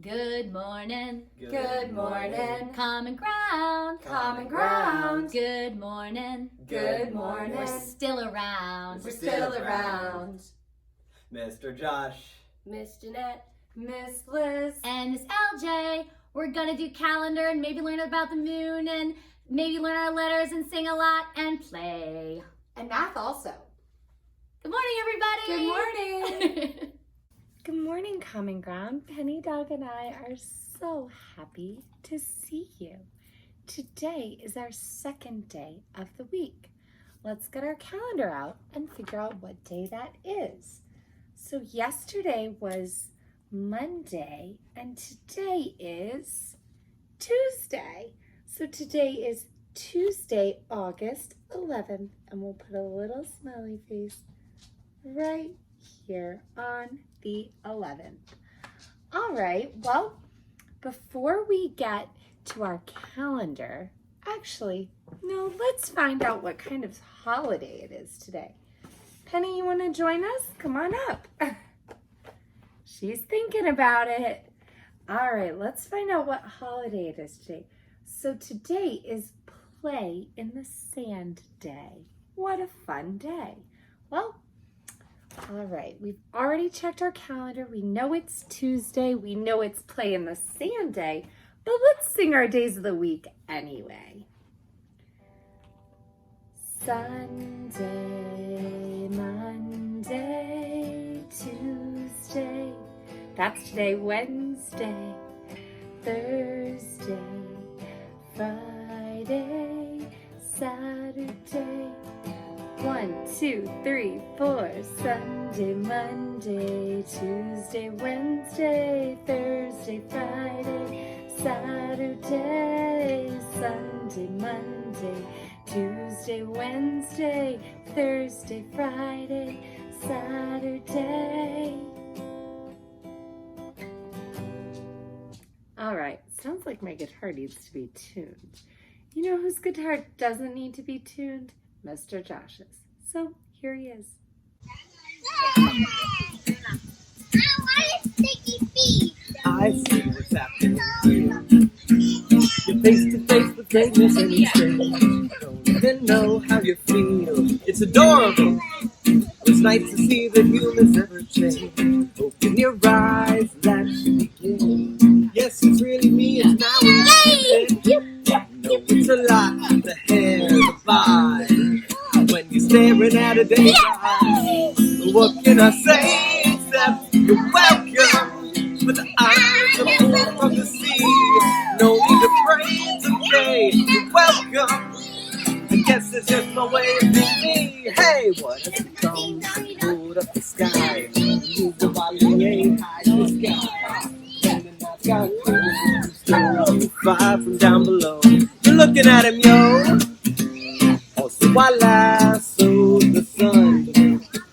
Good morning. Good morning. Common ground. Common ground. Good morning. Good morning. We're still around. We're still around. Mr. Josh. Miss Jeanette. Miss Liz. And Miss LJ. We're gonna do calendar and maybe learn about the moon and maybe learn our letters and sing a lot and play. And math also. Good morning, everybody. Good morning. Good morning, Common Ground. Penny Dog and I are so happy to see you. Today is our second day of the week. Let's get our calendar out and figure out what day that is. So yesterday was Monday and today is Tuesday. So today is Tuesday, August 11th, and we'll put a little smiley face right here on the 11th. All right, well, before we get to our calendar, actually, no, let's find out what kind of holiday it is today. Penny, you want to join us? Come on up. She's thinking about it. All right, let's find out what holiday it is today. So today is Play in the Sand Day. What a fun day. Well, all right, we've already checked our calendar. We know it's Tuesday. We know it's Play in the Sand Day, but let's sing our days of the week anyway. Sunday, Monday, Tuesday. That's today, Wednesday, Thursday, Friday, Saturday. 1, 2, 3, 4. Sunday, Monday, Tuesday, Wednesday, Thursday, Friday, Saturday, Sunday, Monday, Tuesday, Wednesday, Thursday, Friday, Saturday. All right, sounds like my guitar needs to be tuned. You know whose guitar doesn't need to be tuned? Mr. Josh's. So here he is. I see what's happening here. You're face to face with greatness and you say, don't even know how you feel. It's adorable. It's nice to see that humans never change. Open your eyes, that should begin. Yes, it's really me, it's now no, it's a lot, the hair, the vibe. When you're staring at a day's eyes, what can I say except you're welcome? But the eyes are full from the sea. No need to pray, it's okay, you're welcome. I guess it's just my way of being. Hey, what has become? Hold up the sky. Move the volume, ain't high to the sky. And I've got you 5 from down below. You're looking at him, yo. Also, I lasso the sun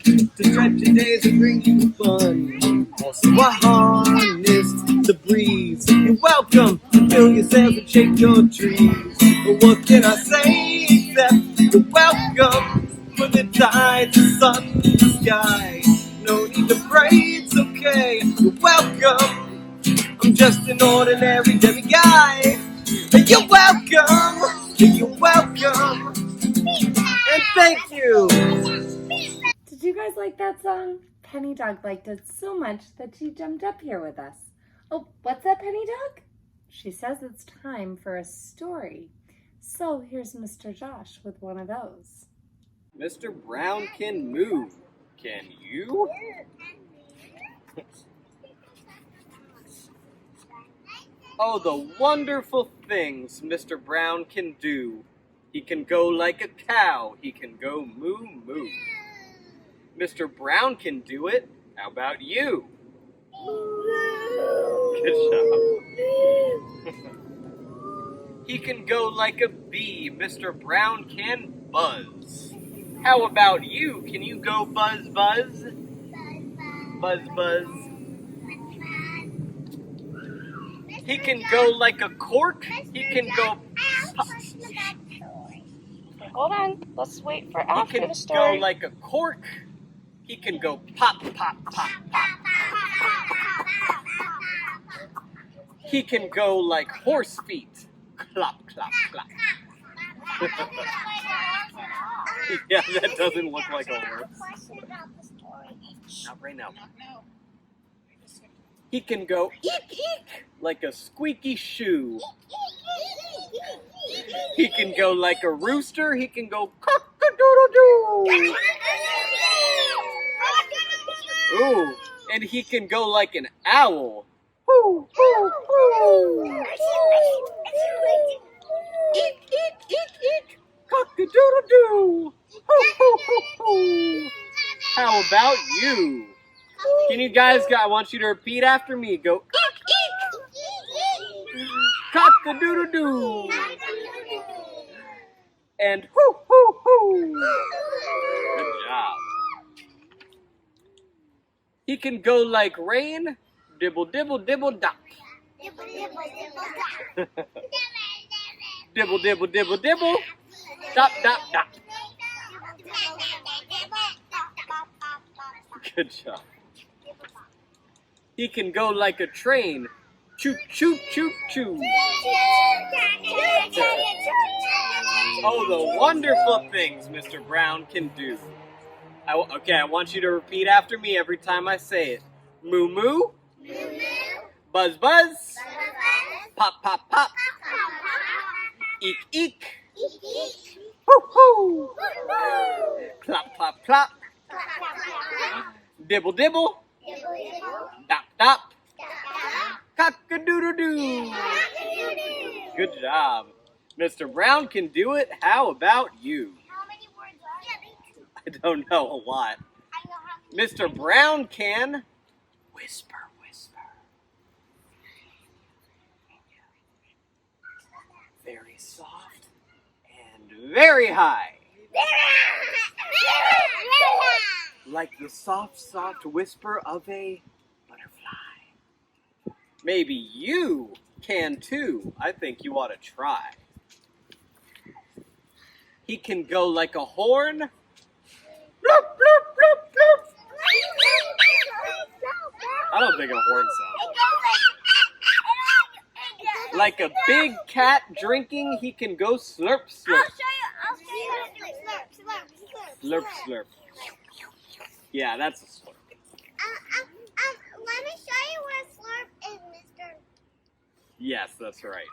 to stretch your days and bring you fun. Also, I harness the breeze. You're welcome to fill yourself and shake your trees. But what can I say except you're welcome? For the tides, the sun, the sky. No need to pray, it's okay. You're welcome. I'm just an ordinary guy. And you're welcome. And you're welcome. And thank you. Did you guys like that song? Penny Dog liked it so much that she jumped up here with us. Oh, what's that, Penny Dog? She says it's time for a story. So here's Mr. Josh with one of those. Mr. Brown can move. Can you? Oh, the wonderful things Mr. Brown can do. He can go like a cow. He can go moo moo. Mr. Brown can do it. How about you? Good job. He can go like a bee. Mr. Brown can buzz. How about you? Can you go buzz buzz? Buzz buzz. He can go like a cork. He can go pop. Hold on. Let's wait for He after can the story. go like a cork. He can go pop, pop, pop, pop. He can go like horse feet. Clop, clop, clop. Yeah, that doesn't look like a horse. Not right now. He can go eek, eek, like a squeaky shoe. He can go like a rooster. He can go cock-a-doodle-doo. Ooh, and he can go like an owl. Hoo, hoo, hoo. Eek, eek, eek, eek. Cock-a-doodle-doo. Hoo, hoo, hoo, hoo. How about you? Can you guys, I want you to repeat after me. Go eek, eek. Cock-a-doodle-doo. And hoo, hoo, hoo. Good job. He can go like rain. Dibble, dibble, dibble, dop. Dibble, dibble, dibble, dibble. Dop, dop, dop. Good job. He can go like a train. Choo, choo, choo, choo. Oh, the wonderful things Mr. Brown can do. Okay, I want you to repeat after me every time I say it. Moo, moo. Buzz, buzz. Pop, pop, pop. Eek, eek. Hoo, hoo. Clop, clop, clop. Dibble, dibble. Dop, dop. Cock-a-doodle-doo. Good job. Mr. Brown can do it. How about you? How many words are there? I don't know a lot. Mr. Brown can whisper, whisper. Very soft and very high. Like the soft, soft whisper of a butterfly. Maybe you can too. I think you ought to try. He can go like a horn. Bloop, bloop, bloop, bloop. I don't think a horn sounds. Like a big cat drinking, he can go slurp, slurp. I'll show you. Slurp, slurp. Yeah, that's a slurp. Let me show you what a slurp is, mister. Yes, that's right.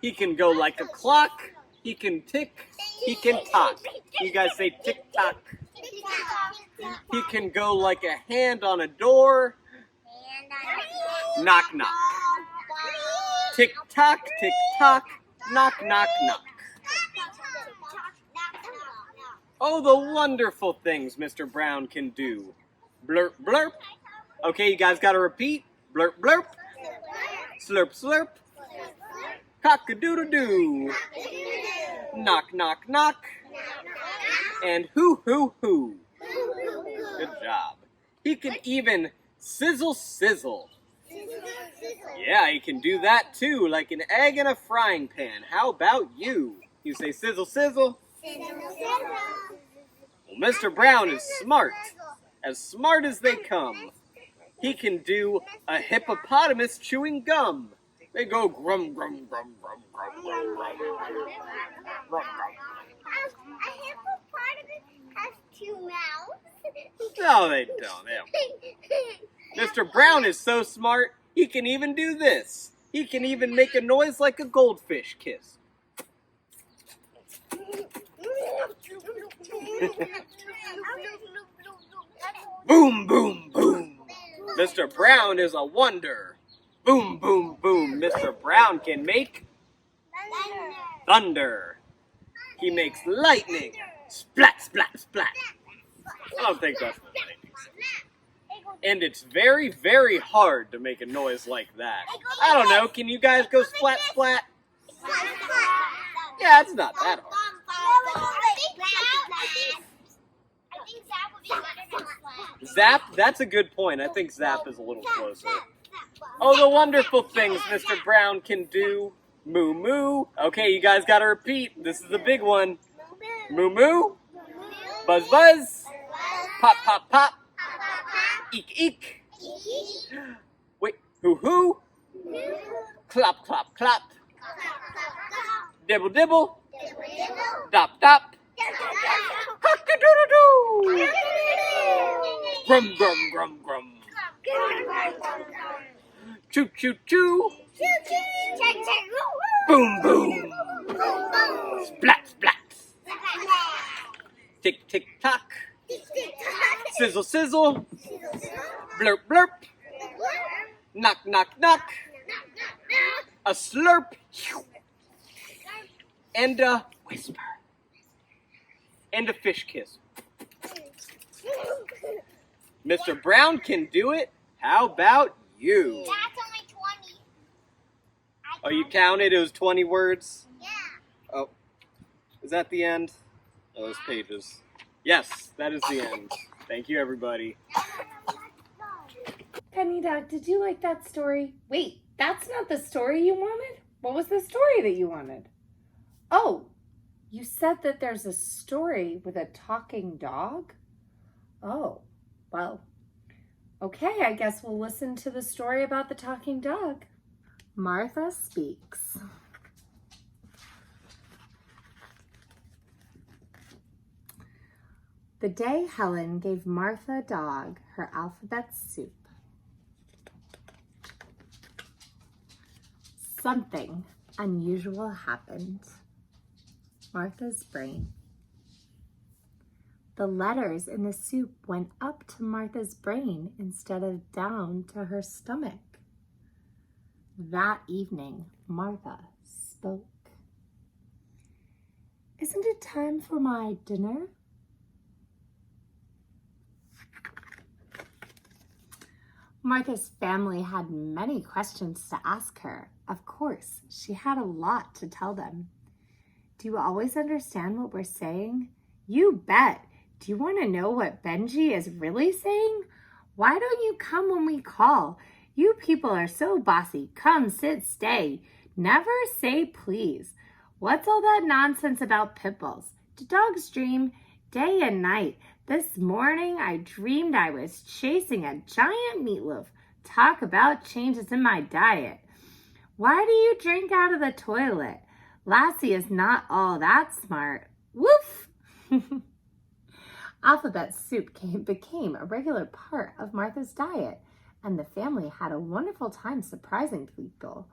He can go like a clock. He can tick. He can tock. You guys say tick tock. He can go like a hand on a door. Knock, knock. Tick tock, knock, knock, knock. Oh, the wonderful things Mr. Brown can do. Blurp, blurp. Okay, you guys gotta repeat. Blurp, blurp. Slurp, slurp. Cock-a-doodle-doo. Knock, knock, knock. And hoo, hoo, hoo. Good job. He can even sizzle, sizzle. Yeah, he can do that too, like an egg in a frying pan. How about you? You say sizzle, sizzle. Well, Mr. Brown is smart as they come. He can do a hippopotamus chewing gum. They go grum, grum, grum, grum, grum, grum, grum, grum, grum. A hippopotamus has 2 mouths. No, they don't. Mr. Brown is so smart, he can even do this. He can even make a noise like a goldfish kiss. Boom, boom, boom. Mr. Brown is a wonder. Boom, boom, boom. Mr. Brown can make thunder. He makes lightning. Splat, splat, splat. I don't think that's what lightning sounds. And it's very, very hard to make a noise like that. I don't know. Can you guys go splat, splat? Yeah, it's not that hard. Zap? That's a good point. I think zap is a little closer. Oh, the wonderful things Mr. Brown can do. Moo moo. Okay, you guys gotta repeat. This is the big one. Moo moo. Buzz buzz. Pop pop pop. Eek eek. Wait, hoo hoo. Clop, clop, clop. Clap, clap, clap. Dibble, dibble. Dibble, dibble. Dop, dop. Dip, dip, dip. Cock-a-doodle-doo. Dip-dip-dip. Grum, grum, grum, grum. Grum, grum, grum, grum. Choo, choo, choo. Choo, choo. Check, check. Boom, boom. Boom, boom. Splat, splat. Clap, clap, clap. Tick, tick, tock. Tick, tick, tock. Sizzle, sizzle. Sizzle, sizzle. Blurp, blurp. Blurp, blurp. Knock, knock, knock. Knock, knock, knock. A slurp. And a whisper. And a fish kiss. Mr. Brown can do it. How about you? That's only 20. Oh, you counted? It was 20 words? Yeah. Oh, is that the end? Oh, those pages. Yes, that is the end. Thank you, everybody. Penny Dog, did you like that story? Wait, that's not the story you wanted? What was the story that you wanted? Oh, you said that there's a story with a talking dog? Oh, well, okay, I guess we'll listen to the story about the talking dog. Martha speaks. The day Helen gave Martha Dog her alphabet soup, something unusual happened. Martha's brain. The letters in the soup went up to Martha's brain instead of down to her stomach. That evening, Martha spoke. Isn't it time for my dinner? Martha's family had many questions to ask her. Of course, she had a lot to tell them. Do you always understand what we're saying? You bet. Do you want to know what Benji is really saying? Why don't you come when we call? You people are so bossy. Come, sit, stay. Never say please. What's all that nonsense about pit bulls? Do dogs dream? Day and night. This morning I dreamed I was chasing a giant meatloaf. Talk about changes in my diet. Why do you drink out of the toilet? Lassie is not all that smart. Woof! Alphabet soup became a regular part of Martha's diet, and the family had a wonderful time surprising people.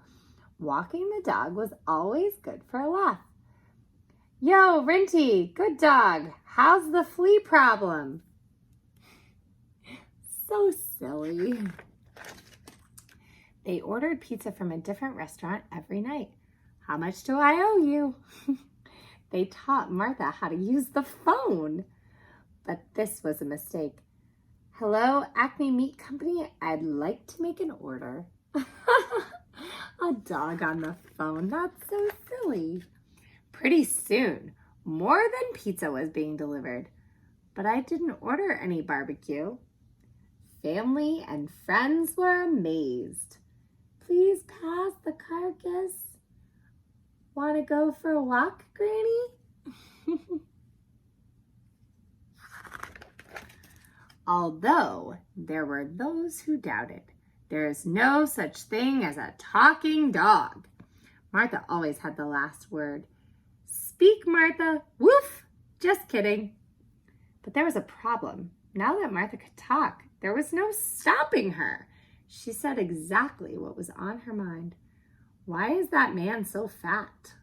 Walking the dog was always good for a laugh. Yo, Rinty, good dog. How's the flea problem? So silly. They ordered pizza from a different restaurant every night. How much do I owe you? They taught Martha how to use the phone. But this was a mistake. Hello, Acme Meat Company. I'd like to make an order. A dog on the phone. That's so silly. Pretty soon, more than pizza was being delivered. But I didn't order any barbecue. Family and friends were amazed. Please pass the carcass. Want to go for a walk, Granny? Although there were those who doubted, there is no such thing as a talking dog. Martha always had the last word. Speak, Martha. Woof! Just kidding. But there was a problem. Now that Martha could talk, there was no stopping her. She said exactly what was on her mind. Why is that man so fat?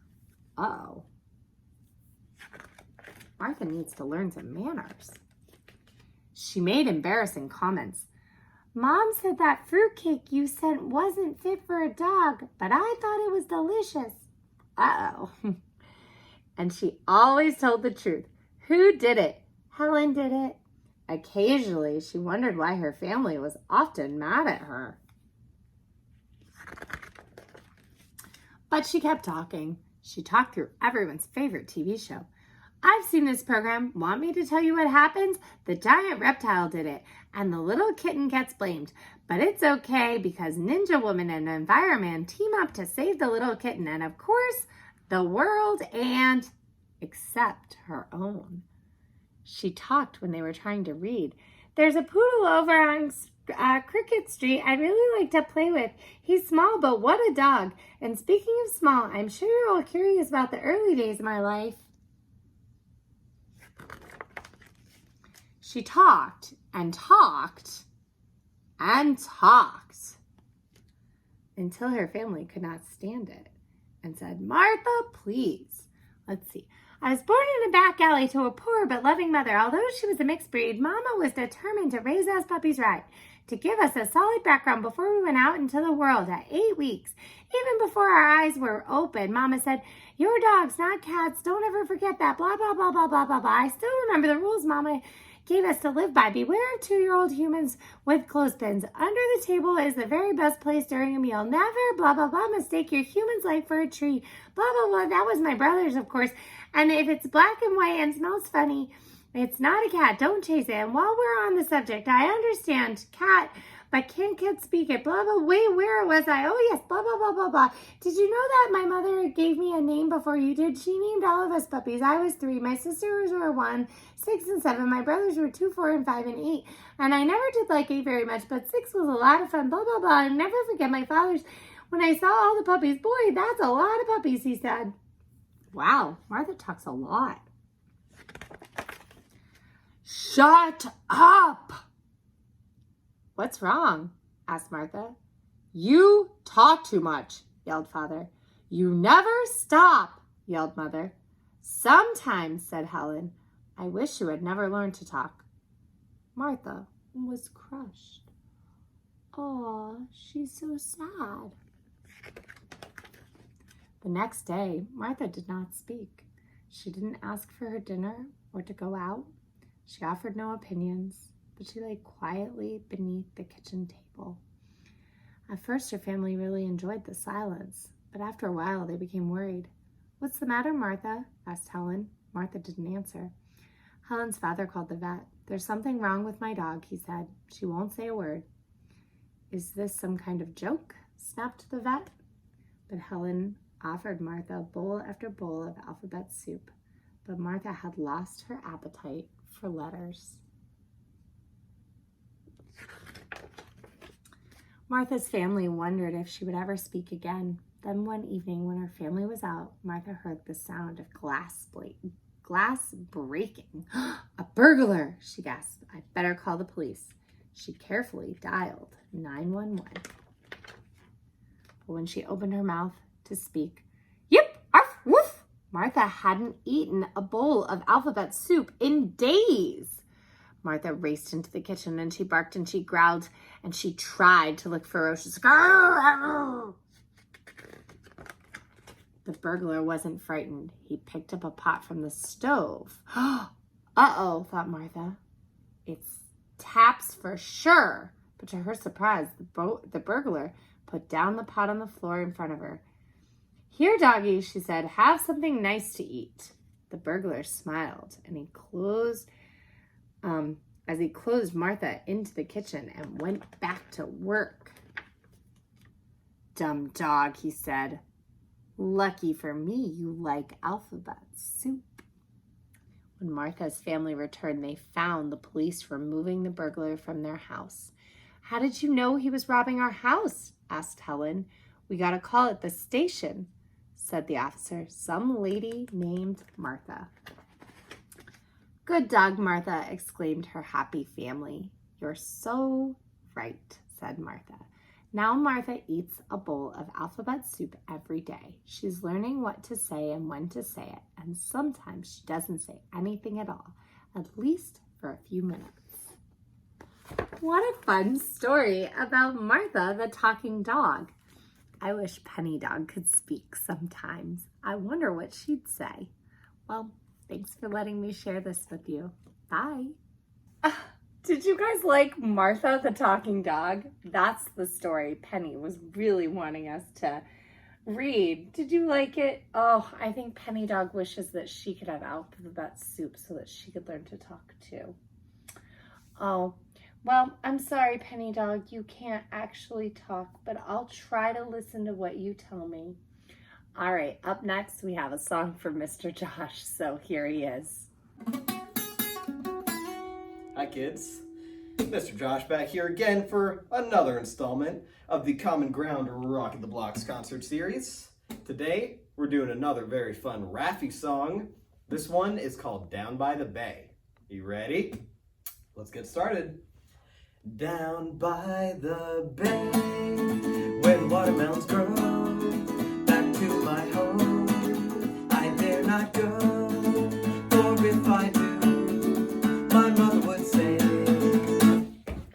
Uh-oh. Martha needs to learn some manners. She made embarrassing comments. Mom said that fruitcake you sent wasn't fit for a dog, but I thought it was delicious. Uh-oh. And she always told the truth. Who did it? Helen did it. Occasionally, she wondered why her family was often mad at her. But she kept talking. She talked through everyone's favorite TV show. I've seen this program. Want me to tell you what happens? The giant reptile did it, and the little kitten gets blamed. But it's okay because Ninja Woman and Environman team up to save the little kitten and, of course, the world and except her own. She talked when they were trying to read. There's a poodle over on Cricket Street I'd really like to play with. He's small, but what a dog. And speaking of small, I'm sure you're all curious about the early days of my life. She talked and talked and talked until her family could not stand it and said, Martha, please. Let's see. I was born in a back alley to a poor but loving mother. Although she was a mixed breed, Mama was determined to raise us puppies right, to give us a solid background before we went out into the world at 8 weeks. Even before our eyes were open, Mama said, "You're dogs, not cats. Don't ever forget that. Blah, blah, blah, blah, blah, blah, blah." I still remember the rules Mama gave us to live by. Beware of 2-year-old humans with clothespins. Under the table is the very best place during a meal. Never, blah, blah, blah, mistake your human's life for a tree. Blah, blah, blah. That was my brother's, of course. And if it's black and white and smells funny, it's not a cat. Don't chase it. And while we're on the subject, I understand cat, but can't kids speak it? Blah, blah. Wait, where was I? Oh, yes. Blah, blah, blah, blah, blah. Did you know that my mother gave me a name before you did? She named all of us puppies. I was 3. My sisters were 1, 6, and 7. My brothers were 2, 4, and 5, and 8. And I never did like 8 very much, but 6 was a lot of fun. Blah, blah, blah. And never forget my father's. When I saw all the puppies, boy, that's a lot of puppies, he said. Wow, Martha talks a lot. Shut up! What's wrong? Asked Martha. You talk too much, yelled Father. You never stop, yelled Mother. Sometimes, said Helen. I wish you had never learned to talk. Martha was crushed. Aw, she's so sad. The next day, Martha did not speak. She didn't ask for her dinner or to go out. She offered no opinions, but she lay quietly beneath the kitchen table. At first, her family really enjoyed the silence, but after a while, they became worried. What's the matter, Martha? Asked Helen. Martha didn't answer. Helen's father called the vet. There's something wrong with my dog, he said. She won't say a word. Is this some kind of joke? Snapped the vet. But Helen offered Martha bowl after bowl of alphabet soup, but Martha had lost her appetite for letters. Martha's family wondered if she would ever speak again. Then one evening when her family was out, Martha heard the sound of glass breaking. A burglar, she gasped. I'd better call the police. She carefully dialed 911. But when she opened her mouth to speak, yip, arf, woof, Martha hadn't eaten a bowl of alphabet soup in days. Martha raced into the kitchen and she barked and she growled and she tried to look ferocious. The burglar wasn't frightened. He picked up a pot from the stove. Uh-oh, thought Martha. It's taps for sure. But to her surprise, the burglar put down the pot on the floor in front of her. Here, doggy, she said, have something nice to eat. The burglar smiled and he closed Martha into the kitchen and went back to work. Dumb dog, he said. Lucky for me, you like alphabet soup. When Martha's family returned, they found the police removing the burglar from their house. How did you know he was robbing our house? Asked Helen. We got a call at the station, said the officer. Some lady named Martha. Good dog, Martha, exclaimed her happy family. You're so right, said Martha. Now Martha eats a bowl of alphabet soup every day. She's learning what to say and when to say it, and sometimes she doesn't say anything at all, at least for a few minutes. What a fun story about Martha the talking dog. I wish Penny Dog could speak sometimes. I wonder what she'd say. Well, thanks for letting me share this with you. Bye. Did you guys like Martha the talking dog? That's the story Penny was really wanting us to read. Did you like it? Oh, I think Penny Dog wishes that she could have alphabet soup so that she could learn to talk too. Oh, well, I'm sorry, Penny Dog, you can't actually talk, but I'll try to listen to what you tell me. All right, up next, we have a song for Mr. Josh, so here he is. Hi, kids. Mr. Josh back here again for another installment of the Common Ground Rock the Blocks concert series. Today, we're doing another very fun Raffi song. This one is called Down by the Bay. You ready? Let's get started. Down by the bay, where the watermelons grow, back to my home, I dare not go, for if I do, my mother would say.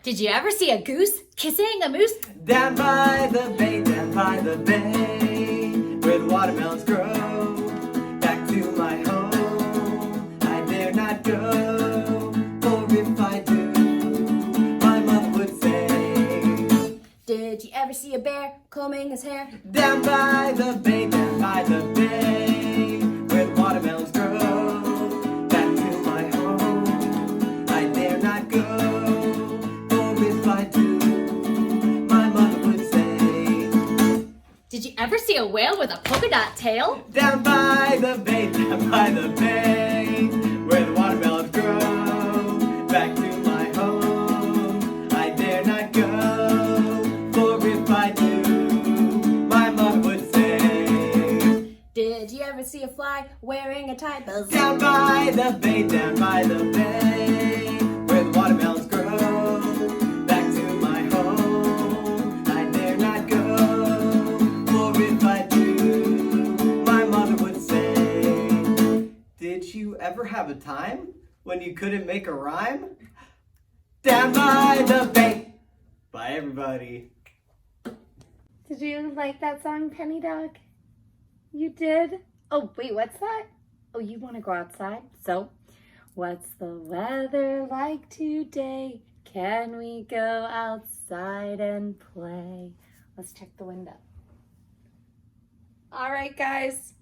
Did you ever see a goose kissing a moose? Down by the bay, where the watermelons grow, back to my home, I dare not go, for if I do, my mother would say. Did you ever see a bear combing his hair? Down by the bay, where the watermelons grow, back to my home, I dare not go, for if I do, my mother would say. Did you ever see a whale with a polka dot tail? Down by the bay, where the watermelons grow, back to my home, I dare not go, for if I do, my mother would say. Did you ever see a fly wearing a tie? Buzz. Down by the bay, where the watermelons grow, back to my home, I dare not go, for if I do, my mother would say. Did you ever have a time when you couldn't make a rhyme? Down by the bay. Bye, everybody. Did you like that song, Penny Dog? You did? Oh, wait, what's that? Oh, you want to go outside? So, what's the weather like today? Can we go outside and play? Let's check the window. All right, guys.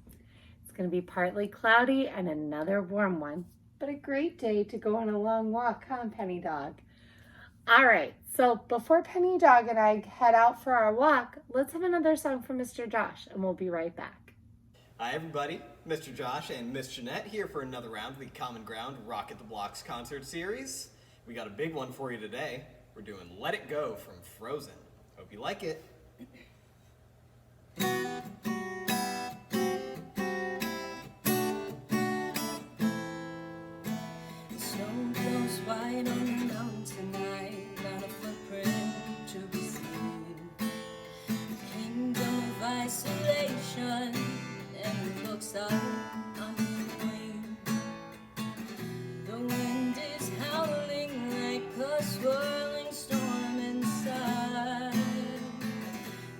It's going to be partly cloudy and another warm one, but a great day to go on a long walk, huh, Penny Dog? All right, so before Penny Dog and I head out for our walk, let's have another song from Mr. Josh, and we'll be right back. Hi everybody, Mr. Josh and Miss Jeanette here for another round of the Common Ground Rock the Blocks concert series. We got a big one for you today. We're doing Let It Go from Frozen. Hope you like it. Snow glows white on the mountain tonight, not a footprint to be seen. The kingdom of isolation, and it looks out on the queen. The wind is howling like a swirling storm inside.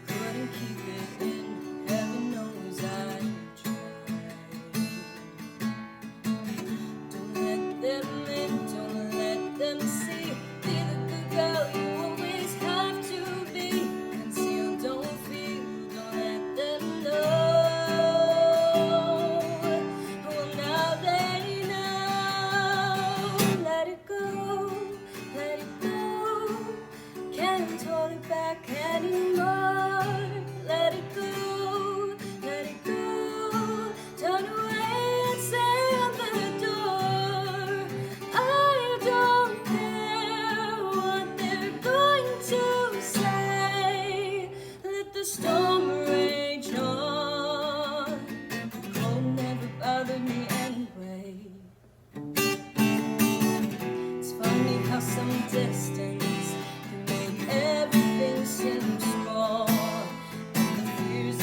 Couldn't keep it in, heaven knows I tried. Don't let them in, don't let them see. Be the good girl you always have to be. Conceal, don't feel, don't let them know. Well, now they know. Let it go, let it go. Can't hold it back anymore. Let it go, let it go. Turn away and say open the door. I don't care what they're going to say. Let the storm rage on. Cold never bothered me anyway. It's funny how some distance can make everything seem small. And the fears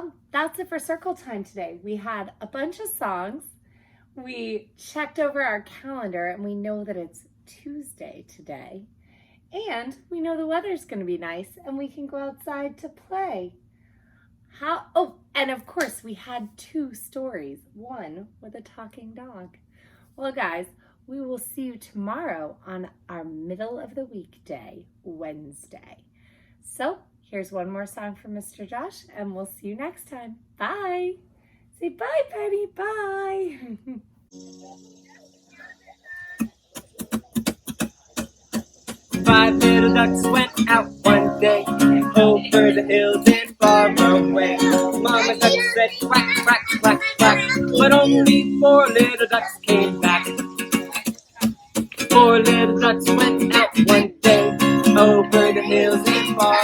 Well, that's it for circle time today. We had a bunch of songs. We checked over our calendar and we know that it's Tuesday today. And we know the weather's going to be nice and we can go outside to play. Oh, and of course we had 2 stories, one with a talking dog. Well, guys, we will see you tomorrow on our middle of the week day, Wednesday. So here's one more song from Mr. Josh, and we'll see you next time. Bye. Say bye, Penny. Bye. 5 little ducks went out one day over the hills and far away. Mama duck said quack, quack, quack, quack, but only 4 little ducks came back. 4 little ducks went out one day over the hills and far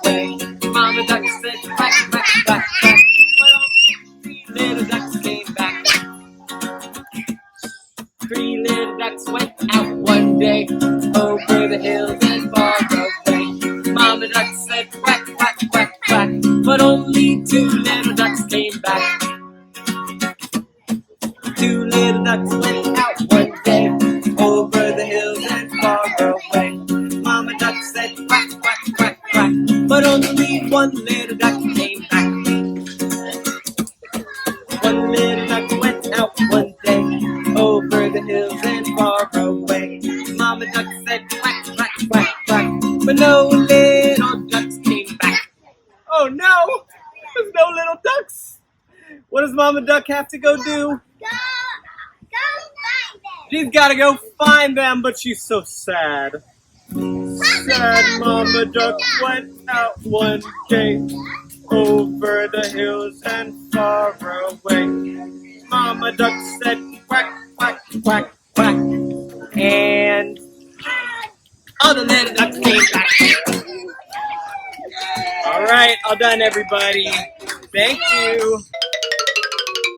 away. Mama duck said quack, quack, quack, quack, but only 3 little ducks came back. 3 little ducks went out one day over the hills and far away. Mama duck said quack, quack, quack, quack, but only 2 little ducks came back. 2 little ducks went out one day over the hills and far away. Mama duck said quack, quack, quack, quack, but only 1 little duck came back. 1 little duck went out one day over the hills and far away. Mama duck said quack, quack, quack, quack, but no little ducks came back. Oh no! There's no little ducks! What does Mama duck have to go do? Go find them. She's gotta go find them, but she's so sad. Sad Mama duck went out one day over the hills and far away. Mama duck said quack, quack, quack, quack, and all the little ducks came back. All right, all done, everybody. Thank you.